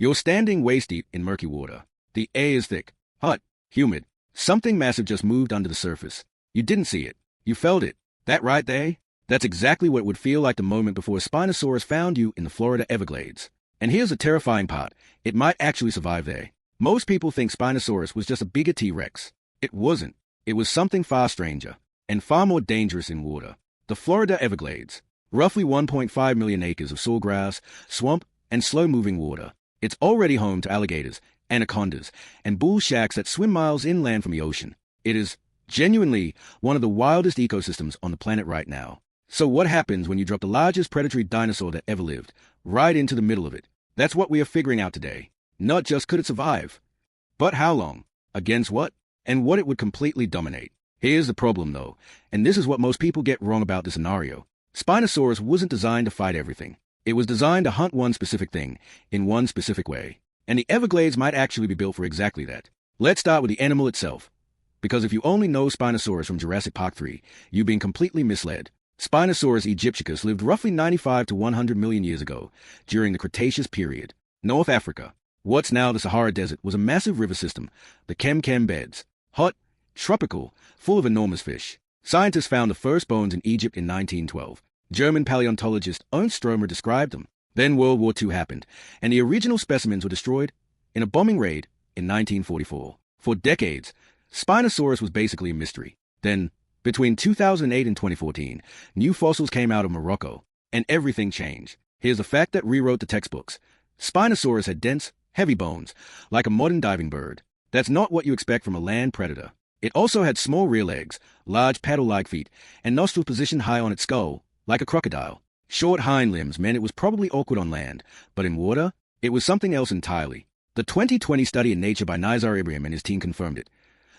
You're standing waist-deep in murky water. The air is thick, hot, humid. Something massive just moved under the surface. You didn't see it. You felt it. That right there? That's exactly what it would feel like the moment before a Spinosaurus found you in the Florida Everglades. And here's the terrifying part. It might actually survive there. Most people think Spinosaurus was just a bigger T-Rex. It wasn't. It was something far stranger and far more dangerous in water. The Florida Everglades. Roughly 1.5 million acres of sawgrass, swamp, and slow-moving water. It's already home to alligators, anacondas, and bull sharks that swim miles inland from the ocean. It is genuinely one of the wildest ecosystems on the planet right now. So what happens when you drop the largest predatory dinosaur that ever lived right into the middle of it? That's what we are figuring out today. Not just could it survive, but how long, against what, and what it would completely dominate. Here's the problem though, and this is what most people get wrong about this scenario. Spinosaurus wasn't designed to fight everything. It was designed to hunt one specific thing, in one specific way. And the Everglades might actually be built for exactly that. Let's start with the animal itself. Because if you only know Spinosaurus from Jurassic Park 3, you've been completely misled. Spinosaurus aegyptiacus lived roughly 95 to 100 million years ago, during the Cretaceous period. North Africa, what's now the Sahara Desert, was a massive river system, the Kem beds. Hot, tropical, full of enormous fish. Scientists found the first bones in Egypt in 1912. German paleontologist Ernst Stromer described them. Then World War II happened, and the original specimens were destroyed in a bombing raid in 1944. For decades, Spinosaurus was basically a mystery. Then, between 2008 and 2014, new fossils came out of Morocco, and everything changed. Here's a fact that rewrote the textbooks. Spinosaurus had dense, heavy bones, like a modern diving bird. That's not what you expect from a land predator. It also had small rear legs, large paddle-like feet, and nostrils positioned high on its skull, like a crocodile. Short hind limbs meant it was probably awkward on land, but in water, it was something else entirely. The 2020 study in Nature by Nizar Ibrahim and his team confirmed it.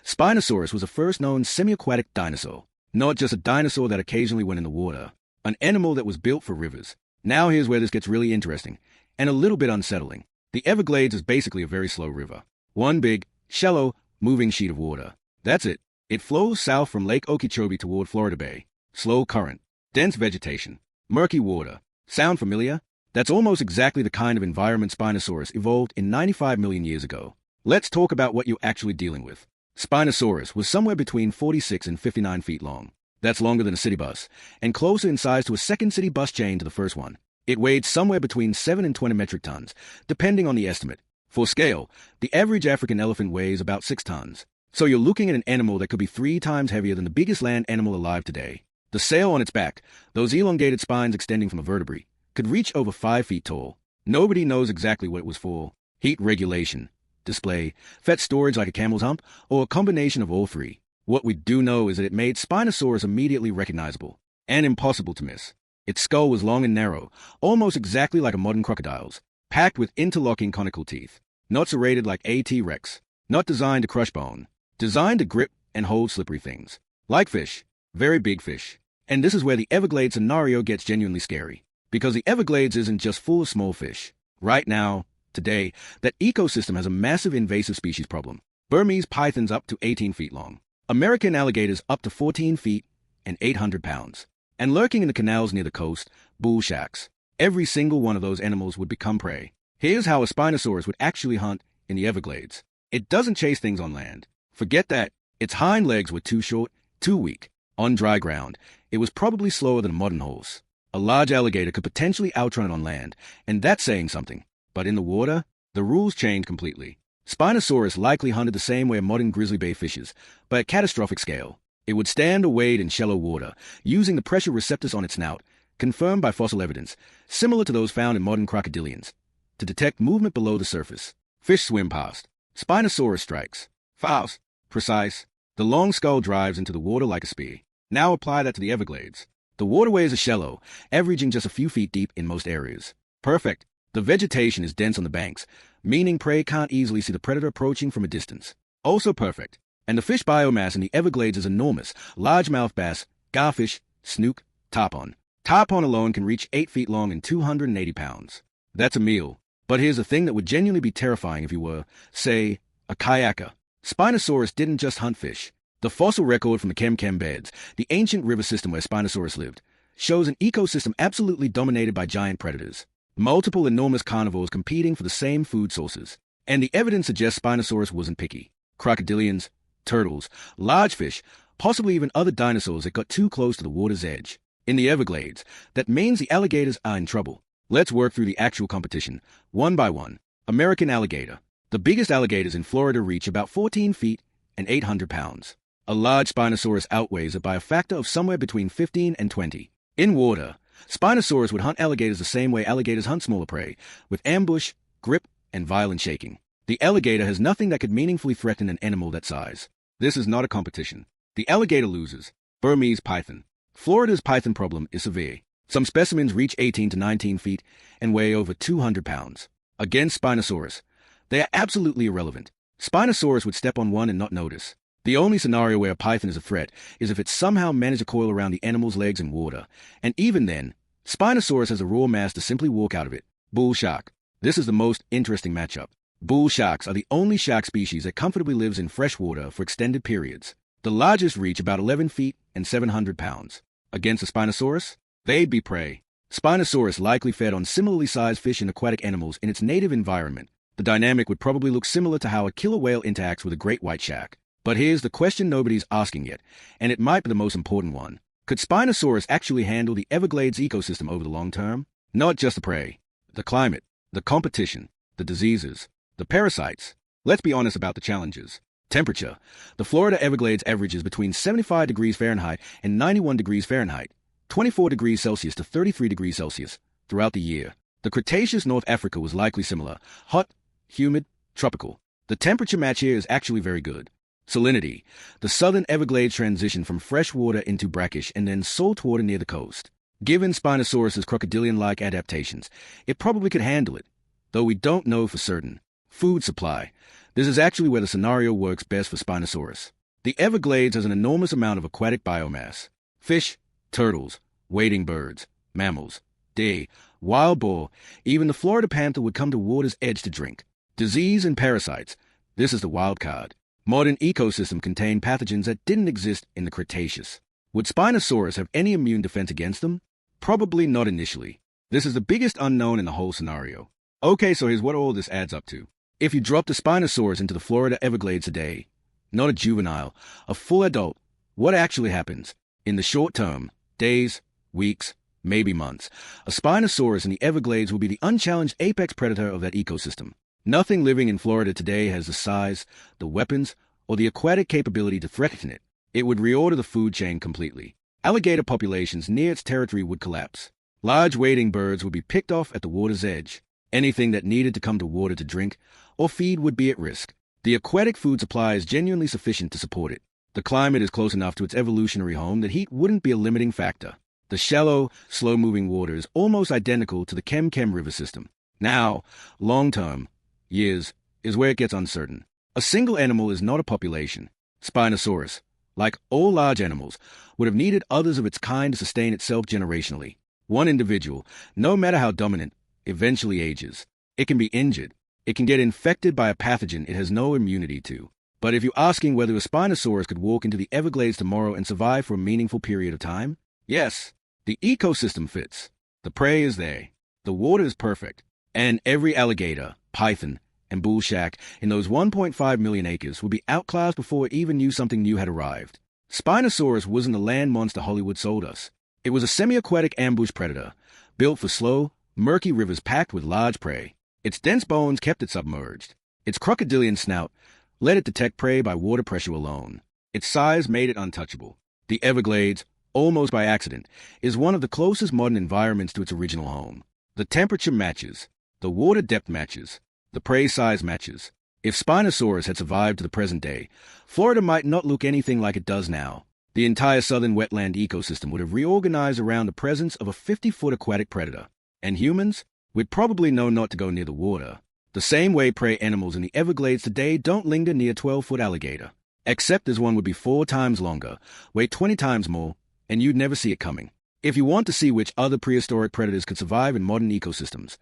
Spinosaurus was the first known semi-aquatic dinosaur, not just a dinosaur that occasionally went in the water, an animal that was built for rivers. Now here's where this gets really interesting, and a little bit unsettling. The Everglades is basically a very slow river. One big, shallow, moving sheet of water. That's it. It flows south from Lake Okeechobee toward Florida Bay. Slow current. Dense vegetation. Murky water. Sound familiar? That's almost exactly the kind of environment Spinosaurus evolved in 95 million years ago. Let's talk about what you're actually dealing with. Spinosaurus was somewhere between 46 and 59 feet long. That's longer than a city bus, and closer in size to a second city bus chain to the first one. It weighed somewhere between 7 and 20 metric tons, depending on the estimate. For scale, the average African elephant weighs about 6 tons. So you're looking at an animal that could be 3 times heavier than the biggest land animal alive today. The sail on its back, those elongated spines extending from a vertebrae, could reach over 5 feet tall. Nobody knows exactly what it was for. Heat regulation, display, fat storage like a camel's hump, or a combination of all three. What we do know is that it made Spinosaurus immediately recognizable and impossible to miss. Its skull was long and narrow, almost exactly like a modern crocodile's, packed with interlocking conical teeth. Not serrated like a T-Rex. Not designed to crush bone. Designed to grip and hold slippery things. Like fish. Very big fish. And this is where the Everglades scenario gets genuinely scary. Because the Everglades isn't just full of small fish. Right now, today, that ecosystem has a massive invasive species problem. Burmese pythons up to 18 feet long. American alligators up to 14 feet and 800 pounds. And lurking in the canals near the coast, bull sharks. Every single one of those animals would become prey. Here's how a Spinosaurus would actually hunt in the Everglades. It doesn't chase things on land. Forget that. Its hind legs were too short, too weak. On dry ground, it was probably slower than a modern horse. A large alligator could potentially outrun it on land, and that's saying something. But in the water, the rules changed completely. Spinosaurus likely hunted the same way a modern grizzly bear fishes, but at catastrophic scale. It would stand or wade in shallow water, using the pressure receptors on its snout, confirmed by fossil evidence, similar to those found in modern crocodilians, to detect movement below the surface. Fish swim past. Spinosaurus strikes. Fast, precise. The long skull drives into the water like a spear. Now apply that to the Everglades. The waterways are shallow, averaging just a few feet deep in most areas. Perfect. The vegetation is dense on the banks, meaning prey can't easily see the predator approaching from a distance. Also perfect. And the fish biomass in the Everglades is enormous. Largemouth bass, garfish, snook, tarpon. Tarpon alone can reach 8 feet long and 280 pounds. That's a meal. But here's a thing that would genuinely be terrifying if you were, say, a kayaker. Spinosaurus didn't just hunt fish. The fossil record from the Kem beds, the ancient river system where Spinosaurus lived, shows an ecosystem absolutely dominated by giant predators. Multiple enormous carnivores competing for the same food sources. And the evidence suggests Spinosaurus wasn't picky. Crocodilians, turtles, large fish, possibly even other dinosaurs that got too close to the water's edge. In the Everglades, that means the alligators are in trouble. Let's work through the actual competition, one by one. American alligator. The biggest alligators in Florida reach about 14 feet and 800 pounds. A large Spinosaurus outweighs it by a factor of somewhere between 15 and 20. In water, Spinosaurus would hunt alligators the same way alligators hunt smaller prey, with ambush, grip, and violent shaking. The alligator has nothing that could meaningfully threaten an animal that size. This is not a competition. The alligator loses. Burmese python. Florida's python problem is severe. Some specimens reach 18 to 19 feet and weigh over 200 pounds. Against Spinosaurus, they are absolutely irrelevant. Spinosaurus would step on one and not notice. The only scenario where a python is a threat is if it somehow managed to coil around the animal's legs in water, and even then, Spinosaurus has a raw mass to simply walk out of it. Bull shark. This is the most interesting matchup. Bull sharks are the only shark species that comfortably lives in fresh water for extended periods. The largest reach about 11 feet and 700 pounds. Against a Spinosaurus, they'd be prey. Spinosaurus likely fed on similarly sized fish and aquatic animals in its native environment. The dynamic would probably look similar to how a killer whale interacts with a great white shark. But here's the question nobody's asking yet, and it might be the most important one. Could Spinosaurus actually handle the Everglades ecosystem over the long term? Not just the prey, the climate, the competition, the diseases, the parasites. Let's be honest about the challenges. Temperature. The Florida Everglades averages between 75 degrees Fahrenheit and 91 degrees Fahrenheit, 24 degrees Celsius to 33 degrees Celsius, throughout the year. The Cretaceous North Africa was likely similar, hot, humid, tropical. The temperature match here is actually very good. Salinity. The southern Everglades transition from fresh water into brackish and then salt water near the coast. Given Spinosaurus's crocodilian-like adaptations, it probably could handle it, though we don't know for certain. Food supply. This is actually where the scenario works best for Spinosaurus. The Everglades has an enormous amount of aquatic biomass. Fish, turtles, wading birds, mammals, deer, wild boar, even the Florida panther would come to water's edge to drink. Disease and parasites. This is the wild card. Modern ecosystem contain pathogens that didn't exist in the Cretaceous. Would Spinosaurus have any immune defense against them? Probably not initially. This is the biggest unknown in the whole scenario. Okay, so here's what all this adds up to. If you dropped a Spinosaurus into the Florida Everglades today, not a juvenile, a full adult, what actually happens? In the short term, days, weeks, maybe months, a Spinosaurus in the Everglades will be the unchallenged apex predator of that ecosystem. Nothing living in Florida today has the size, the weapons, or the aquatic capability to threaten it. It would reorder the food chain completely. Alligator populations near its territory would collapse. Large wading birds would be picked off at the water's edge. Anything that needed to come to water to drink or feed would be at risk. The aquatic food supply is genuinely sufficient to support it. The climate is close enough to its evolutionary home that heat wouldn't be a limiting factor. The shallow, slow-moving water is almost identical to the Kem River system. Now, long-term, years, is where it gets uncertain. A single animal is not a population. Spinosaurus, like all large animals, would have needed others of its kind to sustain itself generationally. One individual, no matter how dominant, eventually ages. It can be injured. It can get infected by a pathogen it has no immunity to. But if you're asking whether a Spinosaurus could walk into the Everglades tomorrow and survive for a meaningful period of time, yes, the ecosystem fits. The prey is there. The water is perfect. And every alligator, python, and bull shark in those 1.5 million acres would be outclassed before it even knew something new had arrived. Spinosaurus wasn't the land monster Hollywood sold us. It was a semi-aquatic ambush predator, built for slow, murky rivers packed with large prey. Its dense bones kept it submerged. Its crocodilian snout let it detect prey by water pressure alone. Its size made it untouchable. The Everglades, almost by accident, is one of the closest modern environments to its original home. The temperature matches. The water depth matches. The prey size matches. If Spinosaurus had survived to the present day, Florida might not look anything like it does now. The entire southern wetland ecosystem would have reorganized around the presence of a 50-foot aquatic predator. And humans? We'd probably know not to go near the water. The same way prey animals in the Everglades today don't linger near a 12-foot alligator. Except this one would be 4 times longer, weigh 20 times more, and you'd never see it coming. If you want to see which other prehistoric predators could survive in modern ecosystems,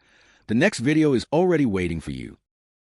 the next video is already waiting for you.